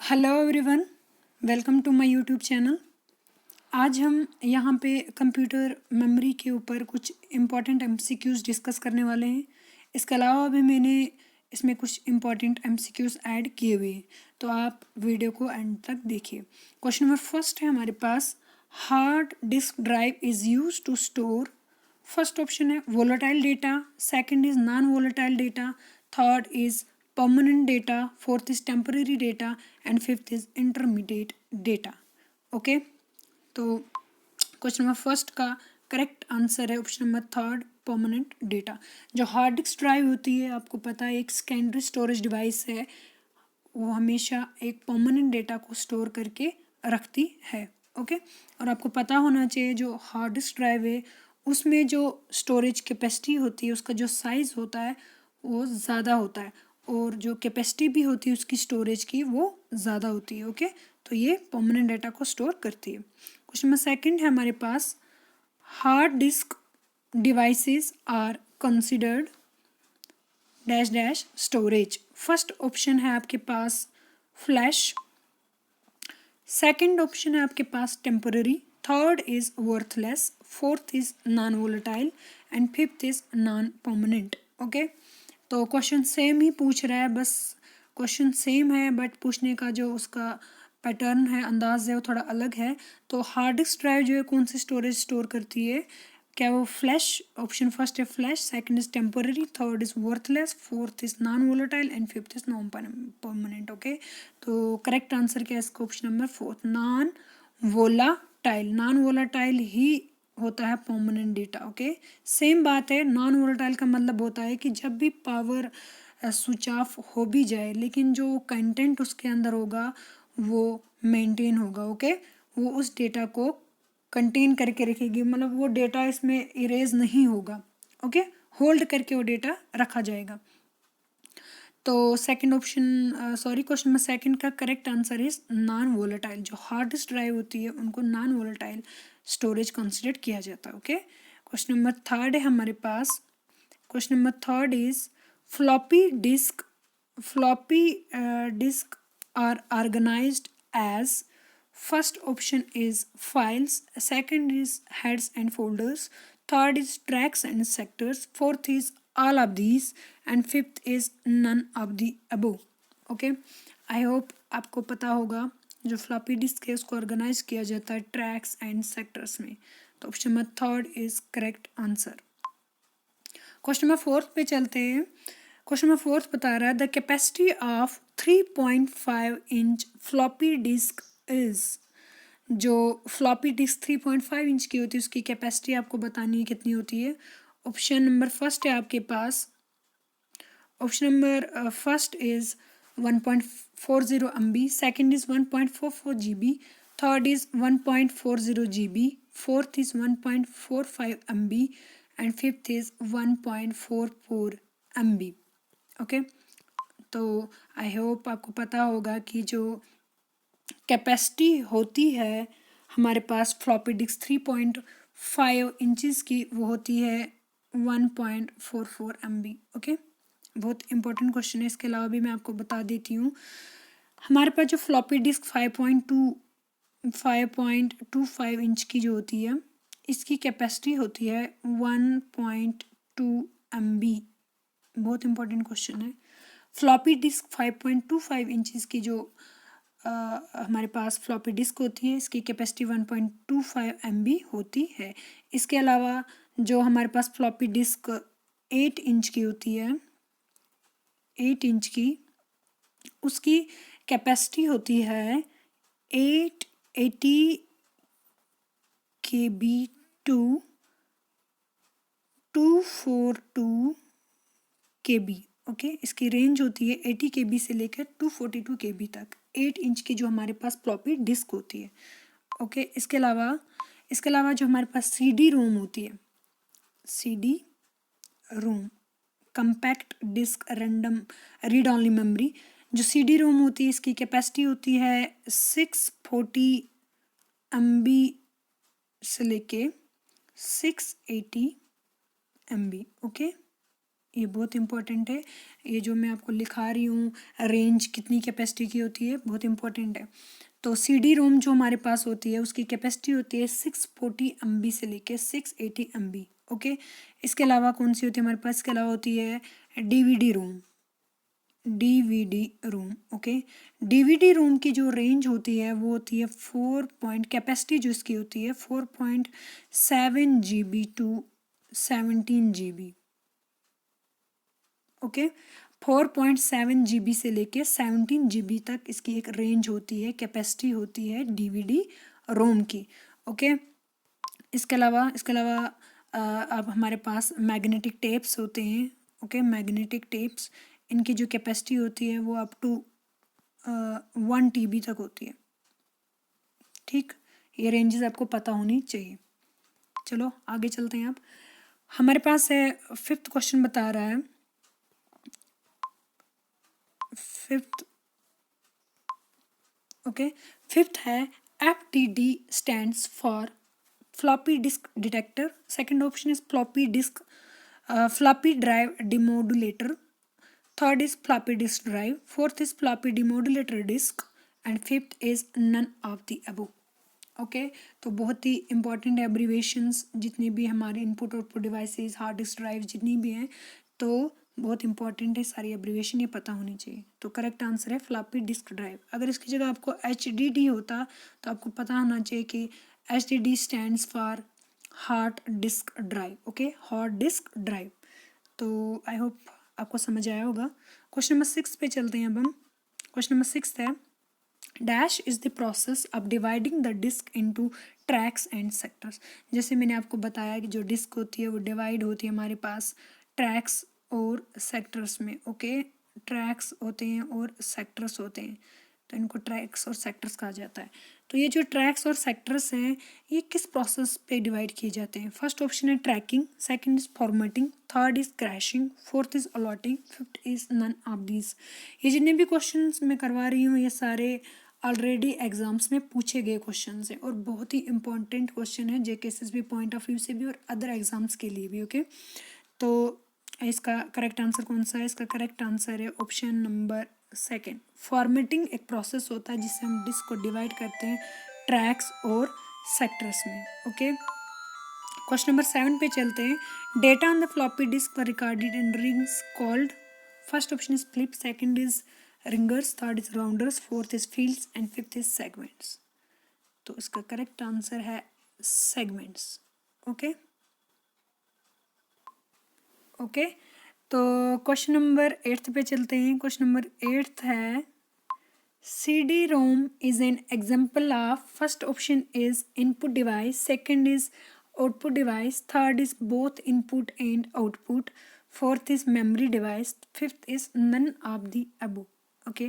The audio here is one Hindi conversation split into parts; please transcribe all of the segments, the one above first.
Hello everyone, welcome to my YouTube channel. आज हम यहाँ पे कंप्यूटर मेमोरी के ऊपर कुछ इम्पॉर्टेंट एमसीक्यूज़ डिस्कस करने वाले हैं। इसके अलावा भी मैंने इसमें कुछ इम्पॉर्टेंट एमसीक्यूज़ ऐड किए हुए हैं, तो आप वीडियो को एंड तक देखिए। क्वेश्चन नंबर फर्स्ट है हमारे पास, hard disk drive is use to store. First option है volatile data, second is non volatile data, third is permanent data, fourth is temporary data and fifth is intermediate data. Okay, तो क्वेश्चन नंबर फर्स्ट का करेक्ट आंसर है option number third, permanent data. जो हार्ड डिस्क ड्राइव होती है, आपको पता है एक सेकेंडरी स्टोरेज डिवाइस है, वो हमेशा एक परमानेंट डेटा को स्टोर करके रखती है। ओके, और आपको पता होना चाहिए जो हार्ड डिस्क ड्राइव है उसमें जो स्टोरेज कैपेसिटी होती है, उसका जो साइज़ होता है वो ज़्यादा होता है, और जो कैपेसिटी भी होती है उसकी स्टोरेज की वो ज़्यादा होती है। ओके, तो ये परमानेंट डेटा को स्टोर करती है। क्वेश्चन नंबर सेकंड है हमारे पास, hard disk devices are considered dash dash storage. First option है आपके पास फ्लैश, सेकंड ऑप्शन है आपके पास temporary, third is worthless, fourth is non volatile and fifth is non permanent. Okay, तो क्वेश्चन सेम ही पूछ रहा है, बस क्वेश्चन सेम है बट पूछने का जो उसका पैटर्न है, अंदाज है, वो थोड़ा अलग है। तो हार्ड डिस्क ड्राइव जो है कौन सी स्टोरेज स्टोर करती है, क्या वो फ्लैश, ऑप्शन फर्स्ट है flash, second is temporary, third is worthless, fourth is non volatile and fifth is non permanent. Okay, तो करेक्ट आंसर क्या है इसका, option number fourth, non volatile. Non volatile ही होता है परमानेंट डेटा। ओके, सेम बात है, नॉन वोलेटाइल का मतलब होता है कि जब भी पावर स्विच ऑफ हो भी जाए लेकिन जो कंटेंट उसके अंदर होगा वो मेंटेन होगा। ओके, वो उस डेटा को कंटेन करके रखेगी, मतलब वो डेटा इसमें इरेज नहीं होगा। ओके, होल्ड करके वो डेटा रखा जाएगा। तो second option, sorry, question number second का correct answer is non volatile. जो हार्ड डिस्क ड्राइव होती है उनको नॉन वोलेटाइल स्टोरेज कंसिडर किया जाता है। ओके, क्वेश्चन नंबर थर्ड है हमारे पास, question number third is floppy disk, floppy disk are organized as. First option is files, second is heads and folders, third is tracks and sectors, fourth is all of these and fifth is none of the above. Okay, I hope आपको पता होगा जो फ्लॉपी डिस्क है उसको ऑर्गेनाइज किया जाता है ट्रैक्स एंड सेक्टर्स में, तो option number third is correct answer. Question number fourth पे चलते हैं। क्वेश्चन नंबर फोर्थ बता रहा है, the capacity of 3.5 inch floppy disk is. जो फ्लॉपी डिस्क 3.5 इंच की होती है उसकी कैपेसिटी आपको बतानी है कितनी होती है। ऑप्शन नंबर फर्स्ट है आपके पास, option number first is 1.40 MB, second is 1.44 GB, third is 1.40 GB, fourth is 1.45 MB and fifth is 1.44 MB। Okay, तो आई होप आपको पता होगा कि जो कैपेसिटी होती है हमारे पास फ्लॉपी डिस्क 3.5 इंचज़ की, वो होती है 1.44 MB। ओके, बहुत इंपॉर्टेंट क्वेश्चन है। इसके अलावा भी मैं आपको बता देती हूँ, हमारे पास जो फ्लॉपी डिस्क 5.25 इंच की जो होती है इसकी कैपेसिटी होती है 1.2 MB। बहुत इंपॉर्टेंट क्वेश्चन है। फ्लॉपी डिस्क 5.25 इंचज़ की जो हमारे पास फ्लॉपी डिस्क होती है इसकी कैपेसिटी 1.25 MB होती है। इसके अलावा जो हमारे पास फ्लॉपी डिस्क 8 इंच की होती है, 8 इंच की, उसकी कैपेसिटी होती है 880 KB टू 242 KB। ओके, इसकी रेंज होती है 80 KB से लेकर 242 KB तक, 8 इंच की जो हमारे पास फ्लॉपी डिस्क होती है। ओके, इसके अलावा जो हमारे पास CD रोम होती है, CD ROM, compact disk random read only memory, जो CD रोम होती है इसकी कैपेसिटी होती है 640 MB से लेके 680 MB। ओके, ये बहुत इंपॉर्टेंट है। ये जो मैं आपको लिखा रही हूँ रेंज कितनी कैपेसिटी की होती है, बहुत इंपॉर्टेंट है। तो CD रोम जो हमारे पास होती है उसकी कैपेसिटी होती है 640 MB से लेके 680 MB। ओके, इसके अलावा कौन सी होती है हमारे पास, इसके अलावा होती है DVD रोम, DVD room. Okay, DVD room की जो रेंज होती है वो होती है 4 जो इसकी होती है 4.7 GB to 17 GB। Okay, 4.7 GB से लेके 17 GB तक इसकी एक रेंज होती है, कैपेसिटी होती है DVD रोम की। ओके, इसके अलावा अब हमारे पास मैग्नेटिक टेप्स होते हैं। ओके, मैग्नेटिक टेप्स, इनकी जो कैपेसिटी होती है वो अप टू 1 TB तक होती है। ठीक, ये रेंजेस आपको पता होनी चाहिए। चलो आगे चलते हैं। अब हमारे पास है 5th क्वेश्चन बता रहा है, 5th। ओके, 5th है FDD stands for floppy disk detector. Second option is floppy drive demodulator. Third is floppy disk drive, fourth is floppy demodulator disk, and fifth is none of the above. Okay, तो बहुत ही इंपॉर्टेंट है एब्रीवेशंस, जितनी भी हमारे input output devices, hard disk drive जितनी भी हैं, तो बहुत इंपॉर्टेंट है, सारी एब्रीवेशन ये पता होनी चाहिए। तो करेक्ट आंसर है फ्लॉपी डिस्क ड्राइव। अगर इसकी जगह आपको HDD होता तो आपको पता होना चाहिए कि HDD stands for hard disk drive. Okay, hard disk drive. तो आई होप आपको समझ आया होगा। क्वेश्चन नंबर 6 पे चलते हैं अब हम। क्वेश्चन नंबर 6 है dash is the process of dividing the disk into tracks and sectors. जैसे मैंने आपको बताया कि जो डिस्क होती है वो डिवाइड होती है हमारे पास ट्रैक्स और सेक्टर्स में। ओके, ट्रैक्स होते हैं और सेक्टर्स होते हैं, तो इनको ट्रैक्स और सेक्टर्स कहा जाता है। तो ये जो ट्रैक्स और सेक्टर्स हैं ये किस प्रोसेस पे डिवाइड किए जाते हैं? फर्स्ट ऑप्शन है tracking, second is formatting, third is crashing, fourth is allotting, fifth is none of these. ये जितने भी क्वेश्चंस मैं करवा रही हूँ ये सारे ऑलरेडी एग्जाम्स में पूछे गए क्वेश्चन हैं और बहुत ही इंपॉर्टेंट क्वेश्चन है JKSSB पॉइंट ऑफ व्यू से भी और अदर एग्जाम्स के लिए भी। ओके, तो इसका करेक्ट आंसर कौन सा है? इसका करेक्ट आंसर है ऑप्शन नंबर सेकेंड। फॉर्मेटिंग एक प्रोसेस होता है जिससे हम डिस्क को डिवाइड करते हैं ट्रैक्स और सेक्टर्स में। ओके, क्वेश्चन नंबर 7 पे चलते हैं। Data on the floppy disk were recorded in rings called. First option is flip, second is ringers, third is rounders, fourth is fields and fifth is segments. तो इसका करेक्ट आंसर है सेगमेंट्स। ओके ओके, तो क्वेश्चन नंबर 8 पे चलते हैं। क्वेश्चन नंबर 8 है CD-ROM is an example of, first option is input device, second is output device, third is both input and output, fourth is memory device, fifth is none of the above. Okay,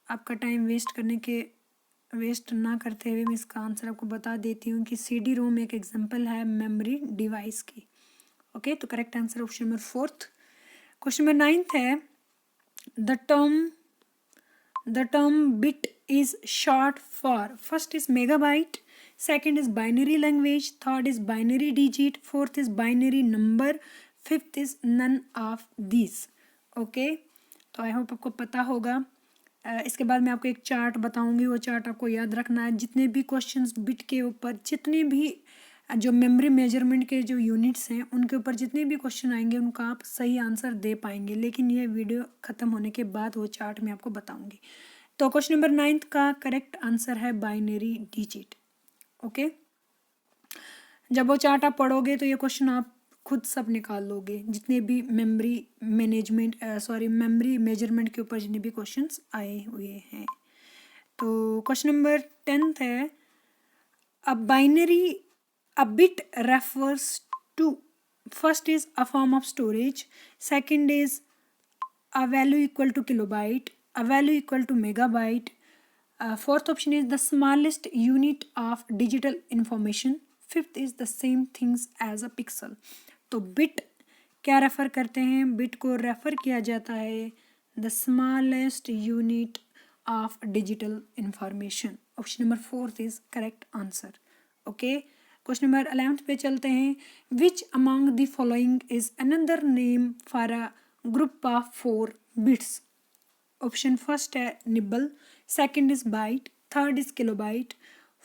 आपका टाइम वेस्ट ना करते हुए मैं इसका आंसर आपको बता देती हूँ कि CD-ROM एक एग्जाम्पल है मेमोरी डिवाइस की। ओके, तो correct answer option number 4th। Question number 9 है the term bit is short for, first is megabyte, second is binary language, third is binary digit, fourth is binary number, fifth is none of these. Okay, तो आई होप आपको पता होगा। इसके बाद मैं आपको एक चार्ट बताऊंगी, वो चार्ट आपको याद रखना है। जितने भी क्वेश्चंस बिट के ऊपर, जितने भी जो मेमोरी मेजरमेंट के जो यूनिट्स हैं उनके ऊपर जितने भी क्वेश्चन आएंगे उनका आप सही आंसर दे पाएंगे, लेकिन ये वीडियो ख़त्म होने के बाद वो चार्ट मैं आपको बताऊंगी। तो क्वेश्चन नंबर 9 का करेक्ट आंसर है बाइनरी डिजिट। ओके, जब वो चार्ट आप पढ़ोगे तो ये क्वेश्चन आप खुद सब निकाल लोगे, जितने भी मेमोरी मेजरमेंट के ऊपर जितने भी क्वेश्चंस आए हुए हैं। तो क्वेश्चन नंबर 10 है a bit refers to, first is a form of storage, second is a value equal to kilobyte, a value equal to megabyte, fourth option is the smallest unit of digital information, fifth is the same things as a pixel. तो बिट क्या रेफर करते हैं? बिट को रेफर किया जाता है the smallest unit of digital information. Option number 4th is correct answer. Okay, question number 11 पे चलते हैं। Which among the following is another name for a group of 4 bits. Option first है nibble, second is byte, third is kilobyte,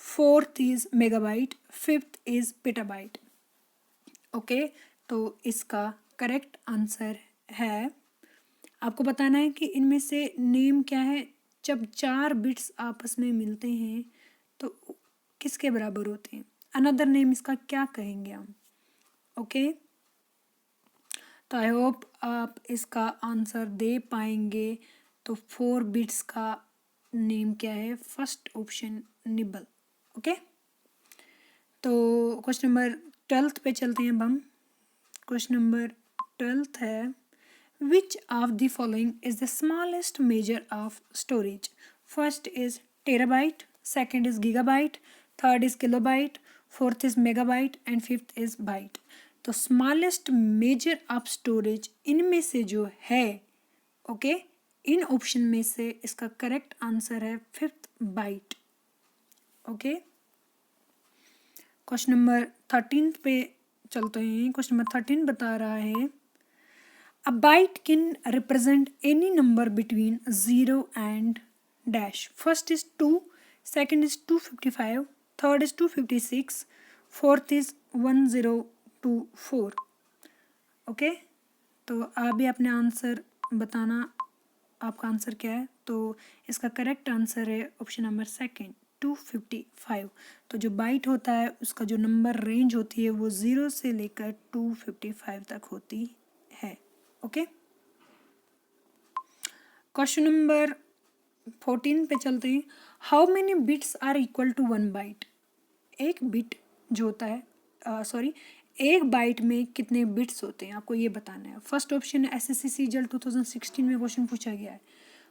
fourth is megabyte, fifth is petabyte. Okay, तो इसका करेक्ट आंसर है, आपको बताना है कि इनमें से नेम क्या है। जब 4 बिट्स आपस में मिलते हैं तो किसके बराबर होते हैं, अनदर नेम इसका क्या कहेंगे हम। ओके, तो आई होप आप इसका आंसर दे पाएंगे। तो 4 बिट्स का नेम क्या है, फर्स्ट ऑप्शन निबल। ओके, तो क्वेश्चन नंबर 12 पे चलते हैं अब हम। क्वेश्चन नंबर 12 है, which of the following is the smallest measure of storage? First is terabyte, second is gigabyte, third is kilobyte, fourth is megabyte and fifth is byte। तो स्मॉलेस्ट मेजर ऑफ स्टोरेज इनमें से जो है, ओके, इन ऑप्शन में से इसका करेक्ट आंसर है fifth byte. Okay, question number 13 पे चलते हैं। क्वेश्चन नंबर 13 बता रहा है, a byte can represent any number between 0 and dash. First is 2, second is 255, third is 256, fourth is 1024। Okay, तो आप भी अपने आंसर बताना, आपका आंसर क्या है। तो इसका करेक्ट आंसर है ऑप्शन नंबर सेकंड 255। तो जो बाइट होता है उसका जो नंबर रेंज होती है वो 0 से लेकर 255 तक होती है। ओके, क्वेश्चन नंबर 14 पे चलते हैं। How many bits are equal to 1 byte? एक बिट जो होता है, सॉरी, एक बाइट में कितने बिट्स होते हैं आपको ये बताना है। फर्स्ट ऑप्शन है एसएससी सीजीएल 2016 में क्वेश्चन पूछा गया है।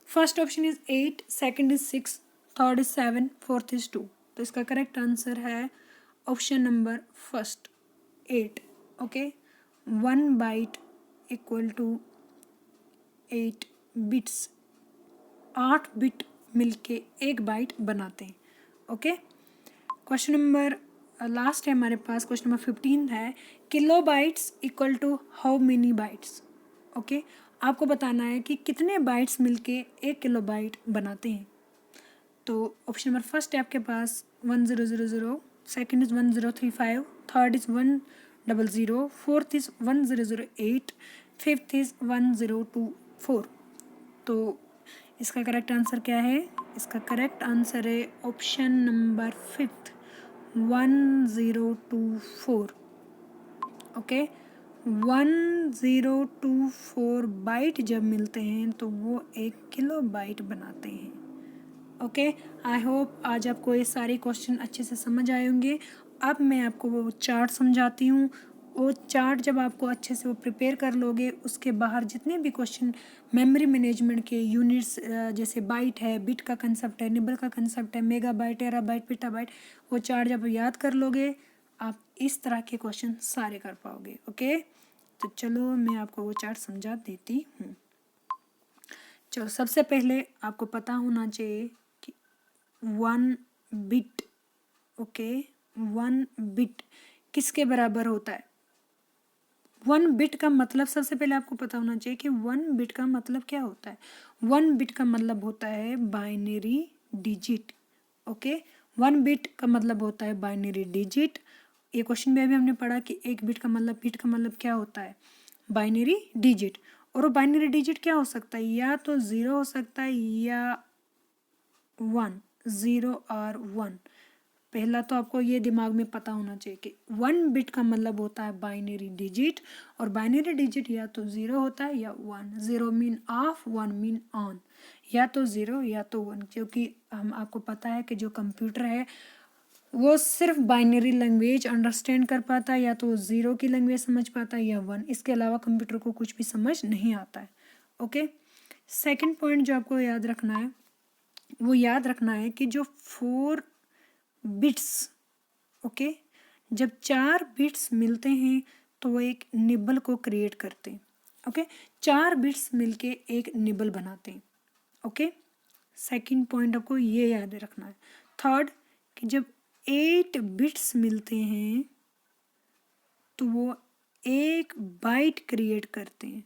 First option is 8, second is 6, third is 7, fourth is 2। तो इसका करेक्ट आंसर है option number first 8। Okay, 1 byte equal to 8 bits, 8 bit मिलके एक बाइट बनाते हैं। ओके, क्वेश्चन नंबर लास्ट है हमारे पास, क्वेश्चन नंबर 15 है, kilobytes equal to how many bytes? Okay, आपको बताना है कि कितने बाइट्स मिलके एक किलो बाइट बनाते हैं। तो ऑप्शन नंबर फर्स्ट है आपके पास 1000, second is 1035, third is 100, fourth is 1008, fifth is 1024। तो इसका करेक्ट आंसर क्या है? इसका करेक्ट आंसर है option number fifth 1024। Okay, 1024 byte जब मिलते हैं तो वो एक किलो बाइट बनाते हैं। ओके, आई होप आज आपको ये सारे क्वेश्चन अच्छे से समझ आए होंगे। अब मैं आपको वो चार्ट समझाती हूँ। वो चार्ट जब आपको अच्छे से वो प्रिपेयर कर लोगे, उसके बाहर जितने भी क्वेश्चन मेमोरी मैनेजमेंट के यूनिट्स जैसे बाइट है, बिट का कंसेप्ट है, निबल का कंसेप्ट है, मेगा बाइट, टेरा बाइट, पेटा बाइट, वो चार्ट जब याद कर लोगे आप इस तरह के क्वेश्चन सारे कर पाओगे। ओके, तो चलो मैं आपको वो चार्ट समझा देती हूँ। चलो, सबसे पहले आपको पता होना चाहिए कि 1 बिट, ओके, 1 बिट किसके बराबर होता है। 1 बिट का मतलब सबसे पहले आपको पता होना चाहिए कि 1 बिट का मतलब क्या होता है। 1 बिट का मतलब होता है बाइनरी डिजिट। ओके, 1 बिट का मतलब होता है बाइनरी डिजिट। ये क्वेश्चन में अभी हमने पढ़ा कि एक बिट का मतलब क्या होता है, बाइनरी डिजिट। और वो बाइनरी डिजिट क्या हो सकता है, या तो 0 हो सकता है या 1, 0 और 1। पहला तो आपको ये दिमाग में पता होना चाहिए कि 1 बिट का मतलब होता है बाइनरी डिजिट, और बाइनरी डिजिट या तो 0 होता है या 1। 0 मीन ऑफ, 1 मीन ऑन, या तो 0 या तो 1। क्योंकि हम आपको पता है कि जो कंप्यूटर है वो सिर्फ बाइनरी लैंग्वेज अंडरस्टैंड कर पाता है, या तो 0 की लैंग्वेज समझ पाता है या 1। इसके अलावा कंप्यूटर को कुछ भी समझ नहीं आता है। ओके, सेकंड पॉइंट जो आपको याद रखना है, वो याद रखना है कि जो 4 बिट्स, ओके, जब 4 बिट्स मिलते हैं तो वो एक निबल को क्रिएट करते हैं। ओके, 4 बिट्स मिलके एक निबल बनाते हैं। ओके, सेकंड पॉइंट आपको ये याद रखना है। थर्ड, कि जब 8 बिट्स मिलते हैं तो वो एक बाइट क्रिएट करते हैं।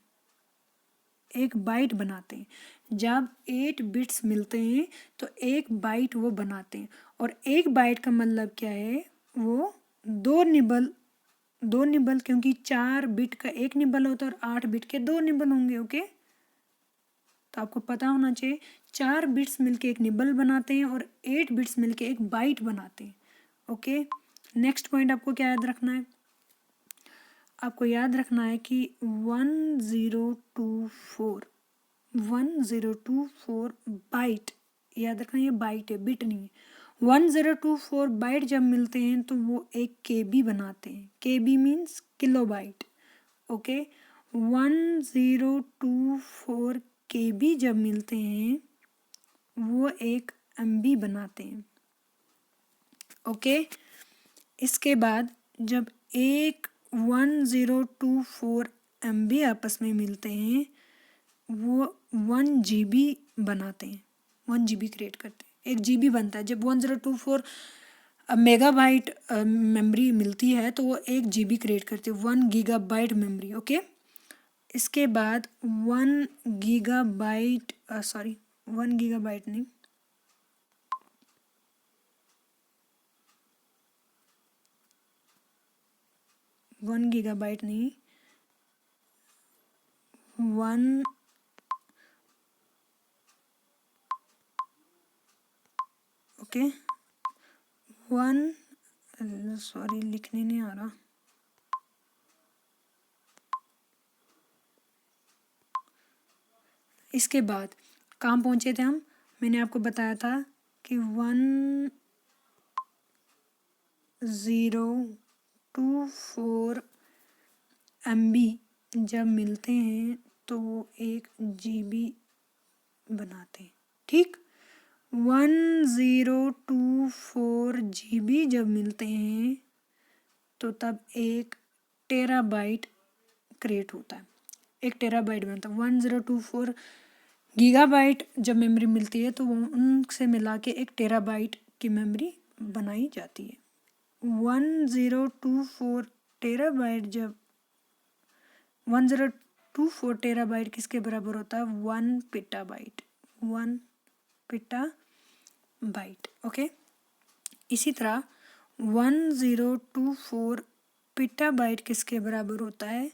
एक बाइट बनाते हैं। जब 8 बिट्स मिलते हैं तो एक बाइट वो बनाते हैं, और एक बाइट का मतलब क्या है, वो 2 निबल, क्योंकि 4 बिट का एक निबल होता है और 8 बिट के 2 निबल होंगे। ओके, तो आपको पता होना चाहिए 4 बिट्स मिलके एक निबल बनाते हैं और 8 बिट्स मिलके एक बाइट बनाते हैं। ओके, नेक्स्ट पॉइंट आपको क्या याद रखना है, आपको याद रखना है कि 1024 बाइट, याद रखना ये बाइट है, बिट नहीं है। 1024 बाइट जब मिलते हैं तो वो एक केबी बनाते हैं। केबी मीन्स किलो बाइट। ओके, 1024 केबी जब मिलते हैं वो एक एमबी बनाते हैं। ओके, इसके बाद जब एक 1024 एमबी आपस में मिलते हैं वो 1 GB बनाते हैं, 1 GB क्रिएट करते हैं, 1 GB बनता है। जब 1024 मेगाबाइट मेमोरी मिलती है तो वो 1 GB क्रिएट करते हैं, 1 गीगाबाइट मेमोरी। ओके, इसके बाद 1 गीगाबाइट नहीं, 1 गीगाबाइट नहीं, 1 ओके 1 सॉरी लिखने नहीं आ रहा, इसके बाद कहाँ पहुँचे थे हम, मैंने आपको बताया था कि 1024 MB जब मिलते हैं तो वो 1 GB बनाते हैं। ठीक, 1024 GB जब मिलते हैं तो तब 1 टेराबाइट क्रिएट होता है, 1 टेराबाइट बनता है। 1024 गीगाबाइट जब मेमोरी मिलती है तो वो उनसे मिला के 1 टेराबाइट की मेमोरी बनाई जाती है। 1024 टेराबाइट जब 1024 टेराबाइट किसके बराबर होता है, 1 पेटाबाइट, 1 पेटाबाइट। ओके, इसी तरह 1024 पेटाबाइट किसके बराबर होता है,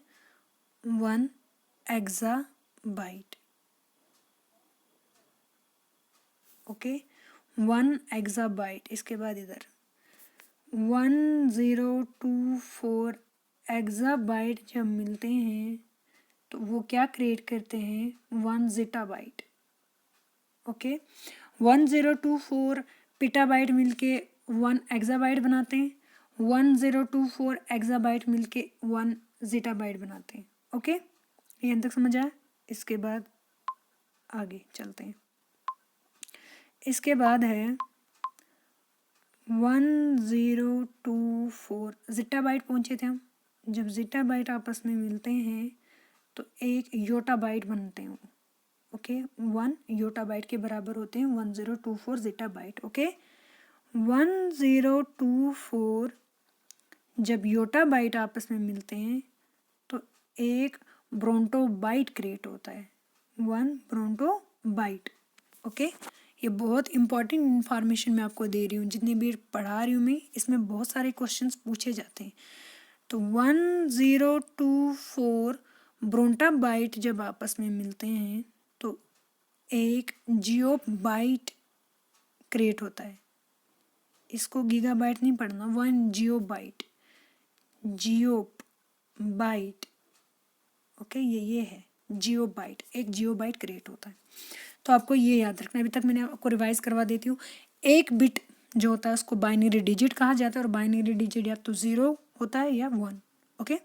1 एक्साबाइट। Okay, 1 exabyte. इसके बाद इधर 1024 एक्साबाइट जब मिलते हैं तो वो क्या क्रिएट करते हैं, 1 ज़ेटाबाइट। ओके, 1024 पेटाबाइट मिलके 1 एक्साबाइट बनाते हैं, 1024 एक्साबाइट मिलके 1 ज़ेटाबाइट बनाते हैं। ओके, यहाँ तक समझ आया। इसके बाद आगे चलते हैं। इसके बाद है 1024 ज़ेटाबाइट पहुँचे थे हम। जब ज़ेटाबाइट आपस में मिलते हैं तो एक योटाबाइट बनते हैं। ओके, 1 योटाबाइट के बराबर होते हैं 1024 ज़ेटाबाइट। ओके, 1024 जब योटाबाइट आपस में मिलते हैं तो एक ब्रोंटोबाइट क्रिएट होता है, 1 ब्रोंटोबाइट। ओके, ये बहुत इंपॉर्टेंट इन्फॉर्मेशन मैं आपको दे रही हूँ, जितनी भी पढ़ा रही हूँ मैं, इसमें बहुत सारे क्वेश्चंस पूछे जाते हैं। तो 1024 ब्रोंटोबाइट जब आपस में मिलते हैं तो एक जियोबाइट क्रिएट होता है। इसको गीगाबाइट नहीं पढ़ना, 1 जियोबाइट, जियोबाइट। ओके, ये है जियोबाइट, एक जियोबाइट क्रिएट होता है। तो आपको ये याद रखना है। अभी तक मैंने आपको रिवाइज करवा देती हूँ। एक बिट जो होता है उसको बाइनरी डिजिट कहा जाता है, और बाइनरी डिजिट या तो 0 होता है या 1। ओके,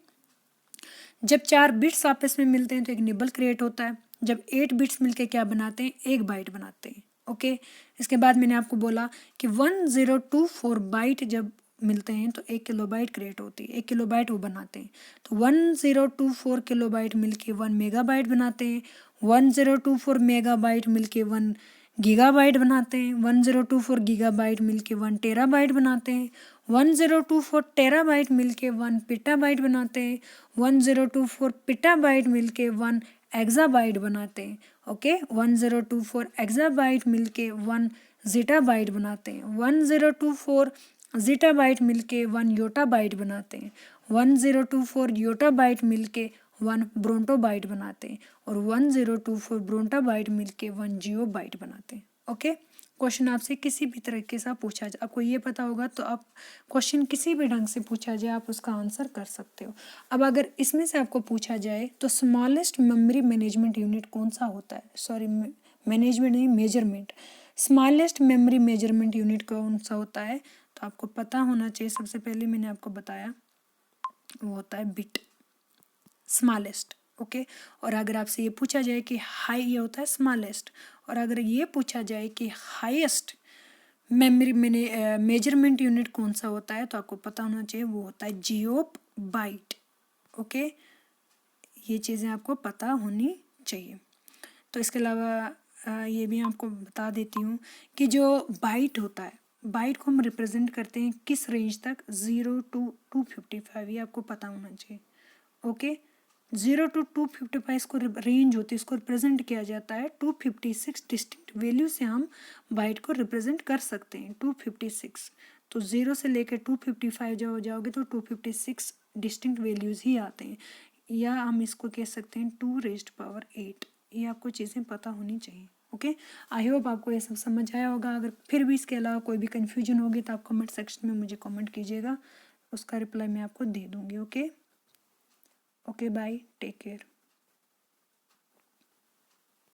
जब 4 बिट्स आपस में मिलते हैं तो एक निबल क्रिएट होता है। जब 8 बिट्स मिलके क्या बनाते हैं, एक बाइट बनाते हैं। ओके, इसके बाद मैंने आपको बोला कि 1024 बाइट जब मिलते हैं तो 1 किलोबाइट क्रिएट होती है, 1 किलोबाइट वो बनाते हैं। तो 1024 किलोबाइट मिलके 1 मेगाबाइट बनाते हैं, 1024 मेगाबाइट मिलके 1 गीगाबाइट बनाते हैं, 1024 गीगाबाइट मिलके 1 टेराबाइट बनाते हैं, 1024 टेराबाइट मिलके 1 पेटाबाइट बनाते हैं, 1024 पेटाबाइट मिलके 1 एक्साबाइट बनाते हैं। ओके, 1024 एक्साबाइट मिलके 1 ज़ेटाबाइट बनाते हैं। 1024 ज़ेटाबाइट मिलके 1 योटाबाइट बनाते हैं। 1024 योटाबाइट मिलके 1 ब्रोंटोबाइट बनाते हैं और 1024 ब्रोंटाबाइट मिलके 1 जियोबाइट बनाते हैं। ओके, क्वेश्चन आपसे किसी भी तरीके से पूछा जाए, आपको ये पता होगा तो आप क्वेश्चन किसी भी ढंग से पूछा जाए आप उसका आंसर कर सकते हो। अब अगर इसमें से आपको पूछा जाए तो स्मॉलेस्ट मेमोरी मैनेजमेंट यूनिट कौन सा होता है, सॉरी मैनेजमेंट नहीं, measurement, smallest memory measurement unit कौन सा होता है, तो आपको पता होना चाहिए। सबसे पहले मैंने आपको बताया वो होता है बिट, स्मॉलेस्ट। ओके, और अगर आपसे ये पूछा जाए कि हाई, ये होता है स्मॉलेस्ट, और अगर ये पूछा जाए कि हाईएस्ट मेमोरी मेजरमेंट यूनिट कौन सा होता है, तो आपको पता होना चाहिए वो होता है जियोप बाइट। ओके, ये चीज़ें आपको पता होनी चाहिए। तो इसके अलावा ये भी आपको बता देती हूँ कि जो बाइट होता है, बाइट को हम रिप्रेजेंट करते हैं किस रेंज तक, 0 to 255, ये आपको पता होना चाहिए। ओके, 0 to 255 इसको रेंज होती है, इसको रिप्रेजेंट किया जाता है 256 डिस्टिंक्ट वैल्यू से हम बाइट को रिप्रेजेंट कर सकते हैं। 256, तो 0 से लेकर 255 जो हो जाओगे तो 256 डिस्टिंक्ट वैल्यूज़ ही आते हैं, या हम इसको कह सकते हैं 2⁸8। ये आपको चीज़ें पता होनी चाहिए। ओके, आई होप आपको ये सब समझ आया होगा। अगर फिर भी इसके अलावा कोई भी कन्फ्यूजन होगी तो आप कमेंट सेक्शन में मुझे कमेंट कीजिएगा, उसका रिप्लाई मैं आपको दे दूँगी। Okay, bye, take care.